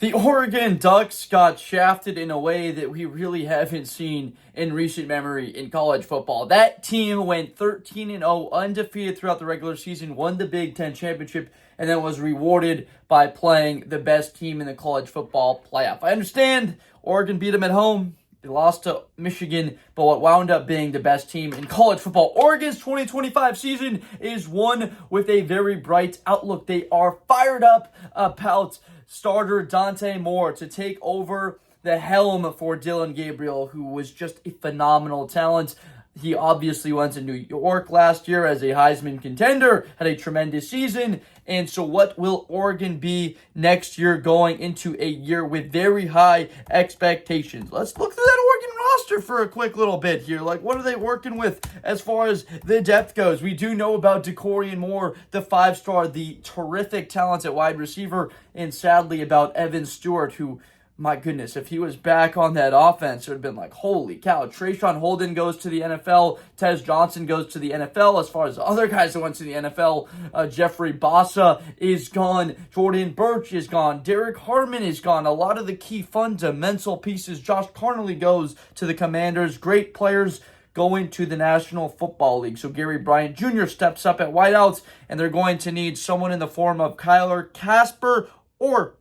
The Oregon Ducks got shafted in a way that we really haven't seen in recent memory in college football. That team went 13-0, undefeated throughout the regular season, won the Big Ten championship, and then was rewarded by playing the best team in the college football playoff. I understand Oregon beat them at home. They lost to Michigan, but what wound up being the best team in college football, Oregon's 2025 season, is one with a very bright outlook. They are fired up about starter Dante Moore to take over the helm for Dillon Gabriel, who was just a phenomenal talent. He obviously went to New York last year as a Heisman contender, had a tremendous season. And so what will Oregon be next year going into a year with very high expectations? Let's look through that Oregon roster for a quick little bit here. Like, what are they working with as far as the depth goes? We do know about Dakorien Moore, the 5-star, the terrific talent at wide receiver, and sadly about Evan Stewart, who, my goodness, if he was back on that offense, it would have been like, holy cow. Trayshawn Holden goes to the NFL. Tez Johnson goes to the NFL. As far as other guys that went to the NFL, Jeffrey Bassa is gone. Jordan Birch is gone. Derek Harmon is gone. A lot of the key fundamental pieces. Josh Carnley goes to the Commanders. Great players going to the National Football League. So Gary Bryant Jr. steps up at wideouts, and they're going to need someone in the form of Kyler Casper or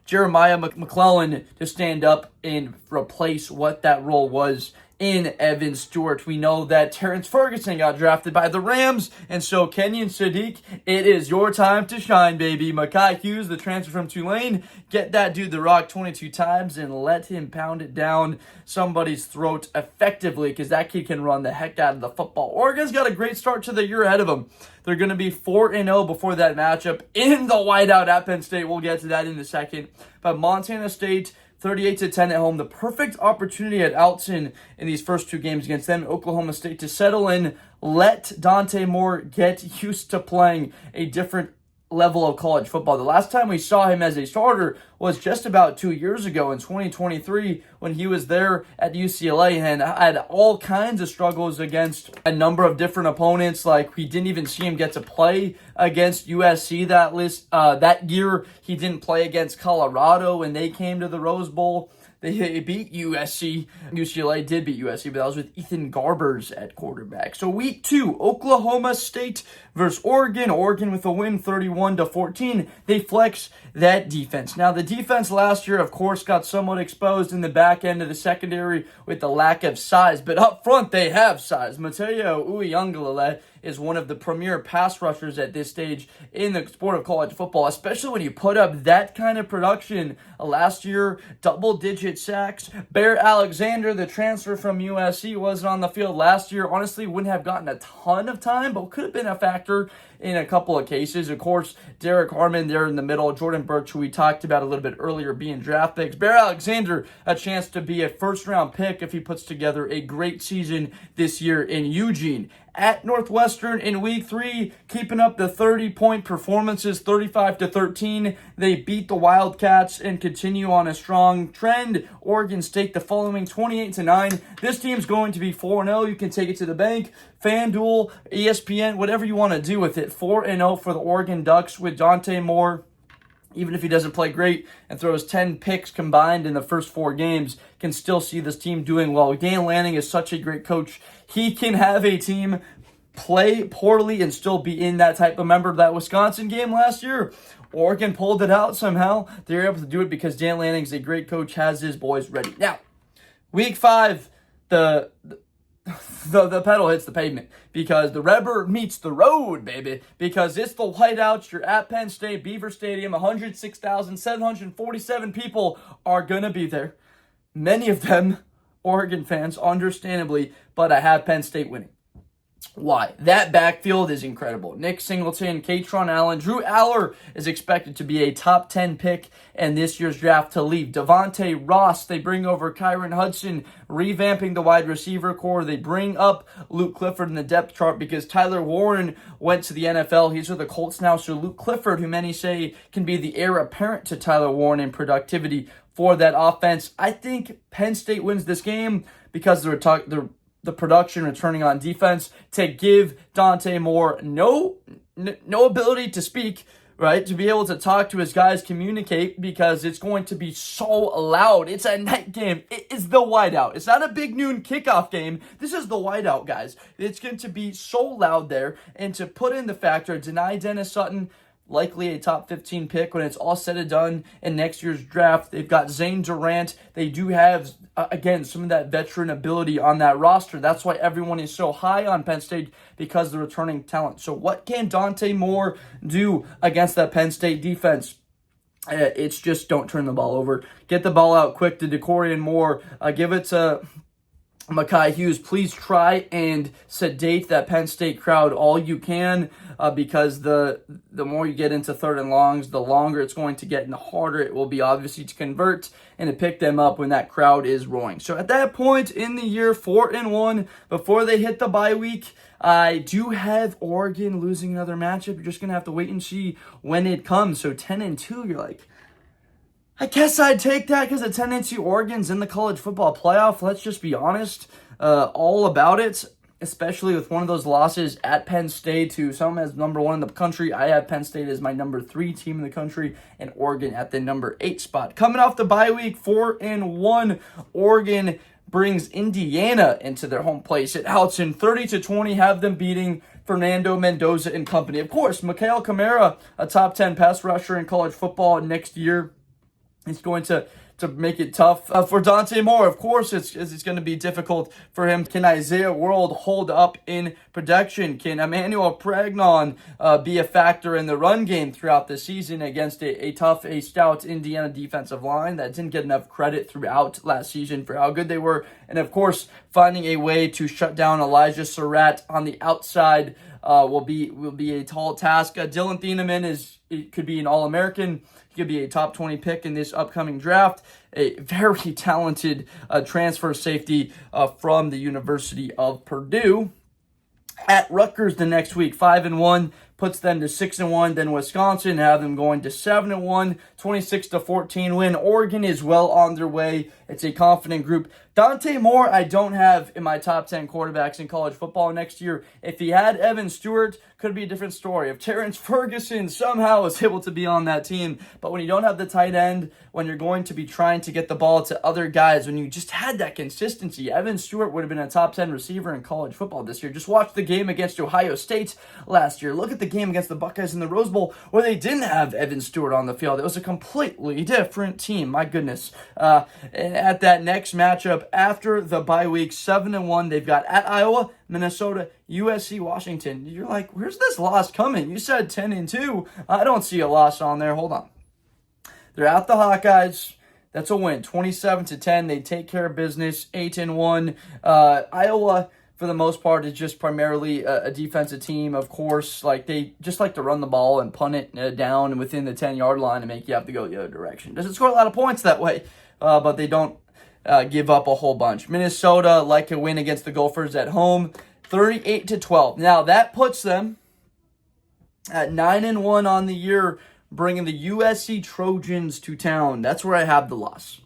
Jeremiah McClellan to stand up and replace what that role was in Evan Stewart. We know that Terrence Ferguson got drafted by the Rams, and so Kenyon Sadiq, it is your time to shine, baby. Mekhi Hughes, the transfer from Tulane, get that dude the rock 22 times and let him pound it down somebody's throat effectively, because that kid can run the heck out of the football. Oregon's got a great start to the year ahead of them. They're going to be 4-0 before that matchup in the whiteout at Penn State. We'll get to that in a second. But Montana State, 38-10 at home. The perfect opportunity at Alton in these first two games against them, Oklahoma State, to settle in, let Dante Moore get used to playing a different level of college football. The last time we saw him as a starter was just about 2 years ago in 2023 when he was there at UCLA and had all kinds of struggles against a number of different opponents. Like, we didn't even see him get to play against USC that year. He didn't play against Colorado when they came to the Rose Bowl. They beat USC. UCLA did beat USC, but that was with Ethan Garbers at quarterback. So week 2, Oklahoma State versus Oregon. Oregon with a win, 31-14. They flex that defense. Now, the defense last year, of course, got somewhat exposed in the back end of the secondary with the lack of size, but up front, they have size. Mateo Uiagalelei is one of the premier pass rushers at this stage in the sport of college football, especially when you put up that kind of production. Last year, double-digit sacks. Bear Alexander, the transfer from USC, wasn't on the field last year. Honestly, wouldn't have gotten a ton of time, but could have been a factor in a couple of cases. Of course, Derek Harmon there in the middle. Jordan Birch, who we talked about a little bit earlier, being draft picks. Bear Alexander, a chance to be a first-round pick if he puts together a great season this year in Eugene. At Northwestern in week 3, keeping up the 30-point performances, 35-13. They beat the Wildcats and continue on a strong trend. Oregon State the following 28-9. This team's going to be 4-0. You can take it to the bank. FanDuel, ESPN, whatever you want to do with it. 4-0 for the Oregon Ducks with Dante Moore. Even if he doesn't play great and throws 10 picks combined in the first 4 games, can still see this team doing well. Dan Lanning is such a great coach. He can have a team play poorly and still be in that type of member of that Wisconsin game last year. Oregon pulled it out somehow. They were able to do it because Dan Lanning is a great coach, has his boys ready. Now, week 5, the pedal hits the pavement because the rubber meets the road, baby. Because it's the whiteouts. You're at Penn State, Beaver Stadium. 106,747 people are going to be there. Many of them Oregon fans, understandably, but I have Penn State winning. Why? That backfield is incredible. Nick Singleton, Katron Allen, Drew Aller is expected to be a top 10 pick in this year's draft to leave. Devontae Ross, they bring over Kyron Hudson, revamping the wide receiver core. They bring up Luke Clifford in the depth chart because Tyler Warren went to the NFL. He's with the Colts now. So Luke Clifford, who many say can be the heir apparent to Tyler Warren in productivity for that offense. I think Penn State wins this game because the production returning on defense to give Dante Moore no ability to speak right? To be able to talk to his guys, communicate, because it's going to be so loud. It's a night game. It is the whiteout. It's not a big noon kickoff game. This is the whiteout, guys. It's going to be so loud there. And to put in the factor, deny Dennis Sutton, likely a top 15 pick when it's all said and done in next year's draft. They've got Zane Durant. They do have, again, some of that veteran ability on that roster. That's why everyone is so high on Penn State, because of the returning talent. So what can Dante Moore do against that Penn State defense? It's just don't turn the ball over. Get the ball out quick to Dakorien Moore. Give it to Mekhi Hughes. Please try and sedate that Penn State crowd all you can, because the more you get into third and longs, the longer it's going to get and the harder it will be, obviously, to convert and to pick them up when that crowd is roaring. So at that point in the year, 4-1, before they hit the bye week, I do have Oregon losing another matchup. You're just going to have to wait and see when it comes. So 10-2, you're like, I guess I'd take that because the 10-2 Oregon's in the college football playoff. Let's just be honest, all about it, especially with one of those losses at Penn State to someone as number 1 in the country. I have Penn State as my number 3 team in the country and Oregon at the number 8 spot. Coming off the bye week, 4-1, Oregon brings Indiana into their home place at Houghton, 30-20, have them beating Fernando Mendoza and company. Of course, Mikael Kamara, a top 10 pass rusher in college football next year. He's going to make it tough for Dante Moore. Of course, it's going to be difficult for him. Can Isaiah World hold up in production? Can Emmanuel Pregnon be a factor in the run game throughout the season against a stout Indiana defensive line that didn't get enough credit throughout last season for how good they were? And of course, finding a way to shut down Elijah Surratt on the outside will be a tall task. Dylan Thieneman could be an All-American. He could be a top 20 pick in this upcoming draft. A very talented transfer safety from the University of Purdue. At Rutgers the next week, 5-1, puts them to 6-1. Then Wisconsin have them going to 7-1, 26-14 win. Oregon is well on their way. It's a confident group. Dante Moore, I don't have in my top 10 quarterbacks in college football next year. If he had Evan Stewart, could be a different story. If Terrence Ferguson somehow is able to be on that team. But when you don't have the tight end, when you're going to be trying to get the ball to other guys, when you just had that consistency, Evan Stewart would have been a top 10 receiver in college football this year. Just watch the game against Ohio State last year. Look at the game against the Buckeyes in the Rose Bowl where they didn't have Evan Stewart on the field. It was a completely different team. My goodness. At that next matchup after the bye week, 7-1, they've got at Iowa, Minnesota, USC, Washington. You're like, where's this loss coming? You said 10-2. I don't see a loss on there. Hold on. They're at the Hawkeyes. That's a win. 27-10. They take care of business. 8-1. Iowa, for the most part, is just primarily a defensive team. Of course, like they just like to run the ball and punt it down within the 10-yard line and make you have to go the other direction. Doesn't score a lot of points that way, but they don't give up a whole bunch. Minnesota like to win against the Gophers at home, 38-12. Now that puts them at 9-1 on the year, bringing the USC Trojans to town. That's where I have the loss.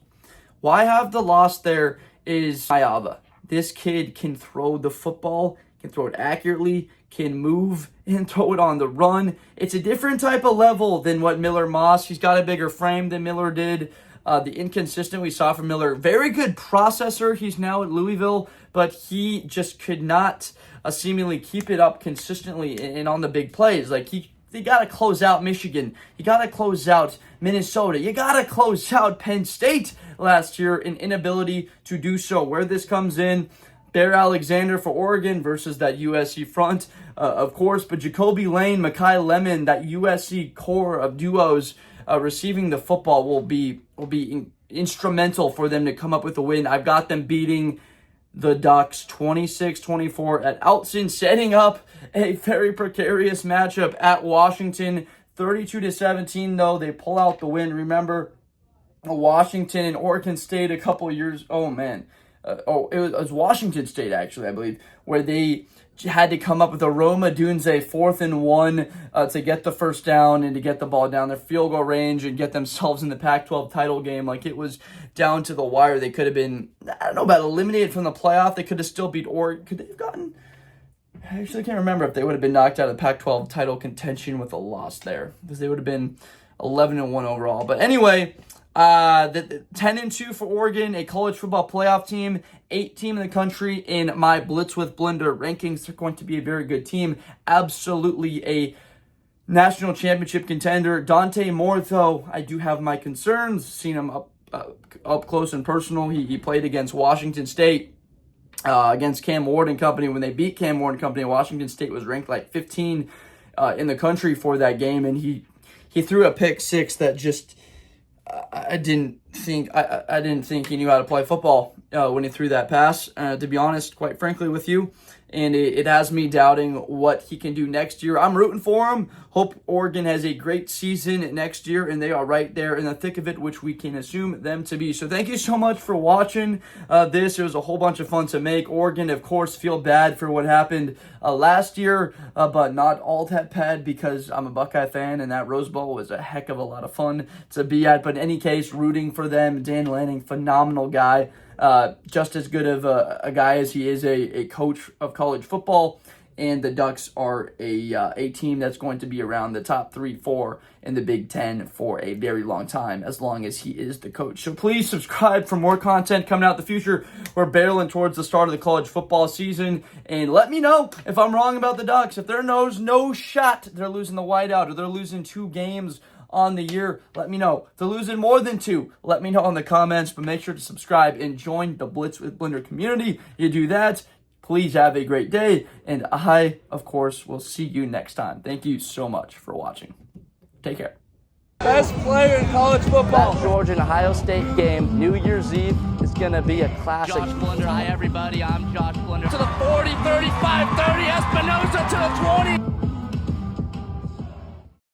Why I have the loss there is Mayava. This kid can throw the football, can throw it accurately, can move and throw it on the run. It's a different type of level than what Miller Moss. He's got a bigger frame than Miller did. The inconsistent we saw from Miller. Very good processor. He's now at Louisville, but he just could not seemingly keep it up consistently and on the big plays. Like you got to close out Michigan. You got to close out Minnesota. You got to close out Penn State last year, an inability to do so. Where this comes in, Bear Alexander for Oregon versus that USC front, of course, but Jacoby Lane, Mekhi Lemon, that USC core of duos receiving the football will be instrumental for them to come up with a win. I've got them beating the Ducks 26-24 at Outson, setting up a very precarious matchup at Washington. 32-17, though, they pull out the win. Remember, Washington and Oregon State a couple years, it was Washington State, actually, I believe, where they had to come up with a Roma Dunze 4th-and-1 to get the first down and to get the ball down their field goal range and get themselves in the Pac-12 title game. Like, it was down to the wire. They could have been, I don't know about eliminated from the playoff. They could have still beat Oregon. Could they have gotten, I actually can't remember if they would have been knocked out of the Pac-12 title contention with a loss there, because they would have been 11-1 overall. But anyway, the 10-2 for Oregon, a college football playoff team, 8th team in the country in my Blitz with Blender rankings. They're going to be a very good team. Absolutely a national championship contender. Dante Moore, though, I do have my concerns. Seen him up close and personal. He played against Washington State, against Cam Ward and company. When they beat Cam Ward and company, Washington State was ranked like 15 in the country for that game, and he threw a pick six that just I didn't think he knew how to play football when he threw that pass. To be honest, quite frankly with you. And it has me doubting what he can do next year. I'm rooting for him. Hope Oregon has a great season next year, and they are right there in the thick of it, which we can assume them to be. So thank you so much for watching this. It was a whole bunch of fun to make. Oregon, of course, feel bad for what happened last year, but not all that bad because I'm a Buckeye fan, and that Rose Bowl was a heck of a lot of fun to be at. But in any case, rooting for them. Dan Lanning, phenomenal guy. Just as good of a guy as he is a coach of college football, and the Ducks are a team that's going to be around the top 3-4 in the Big Ten for a very long time, as long as he is the coach. So please subscribe for more content coming out in the future. We're barreling towards the start of the college football season, and let me know if I'm wrong about the Ducks. If there knows no shot they're losing the whiteout, or they're losing 2 games on the year, let me know. If they're losing more than 2, let me know in the comments, but make sure to subscribe and join the Blitz with Blender community. You do that, please have a great day, and I, of course, will see you next time. Thank you so much for watching. Take care. Best player in college football. That Georgia and Ohio State game, New Year's Eve, is going to be a classic. Josh Blunder, hi everybody, I'm Josh Blunder. To the 40, 35, 30, Espinosa to the 20.